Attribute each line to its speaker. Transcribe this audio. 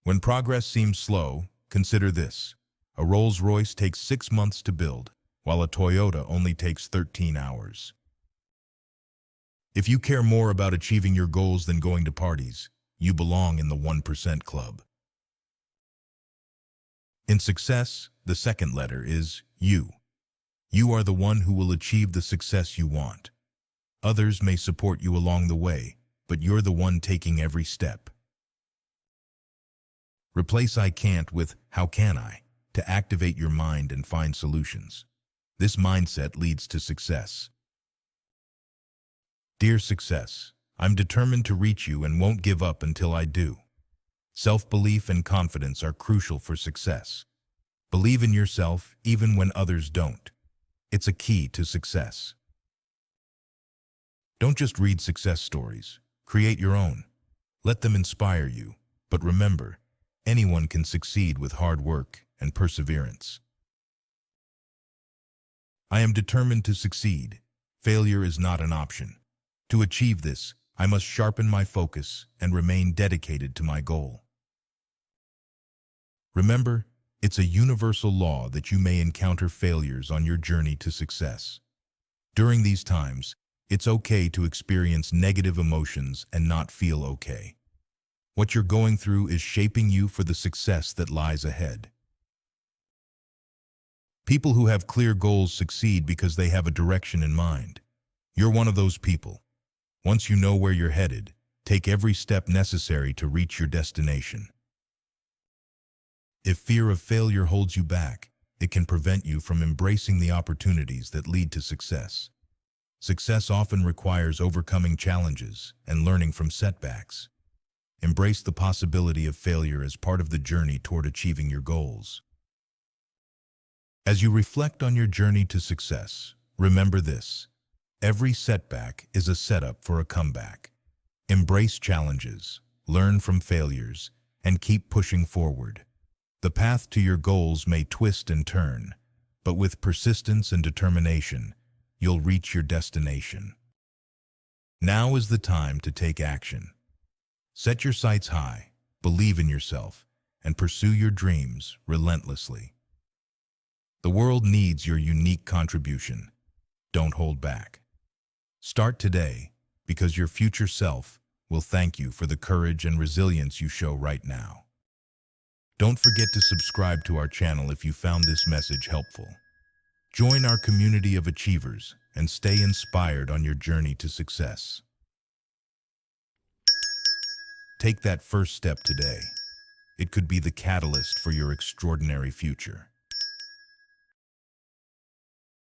Speaker 1: When progress seems slow, consider this. A Rolls-Royce takes 6 months to build, while a Toyota only takes 13 hours. If you care more about achieving your goals than going to parties, you belong in the 1% club. In success, the second letter is U. You are the one who will achieve the success you want. Others may support you along the way, but you're the one taking every step. Replace "I can't" with "How can I?" to activate your mind and find solutions. This mindset leads to success. Dear success, I'm determined to reach you and won't give up until I do. Self-belief and confidence are crucial for success. Believe in yourself even when others don't. It's a key to success. Don't just read success stories. Create your own. Let them inspire you. But remember, anyone can succeed with hard work and perseverance. I am determined to succeed. Failure is not an option. To achieve this, I must sharpen my focus and remain dedicated to my goal. Remember, it's a universal law that you may encounter failures on your journey to success. During these times, it's okay to experience negative emotions and not feel okay. What you're going through is shaping you for the success that lies ahead. People who have clear goals succeed because they have a direction in mind. You're one of those people. Once you know where you're headed, take every step necessary to reach your destination. If fear of failure holds you back, it can prevent you from embracing the opportunities that lead to success. Success often requires overcoming challenges and learning from setbacks. Embrace the possibility of failure as part of the journey toward achieving your goals. As you reflect on your journey to success, remember this: every setback is a setup for a comeback. Embrace challenges, learn from failures, and keep pushing forward. The path to your goals may twist and turn, but with persistence and determination, you'll reach your destination. Now is the time to take action. Set your sights high, believe in yourself, and pursue your dreams relentlessly. The world needs your unique contribution. Don't hold back. Start today, because your future self will thank you for the courage and resilience you show right now. Don't forget to subscribe to our channel if you found this message helpful. Join our community of achievers and stay inspired on your journey to success. Take that first step today. It could be the catalyst for your extraordinary future.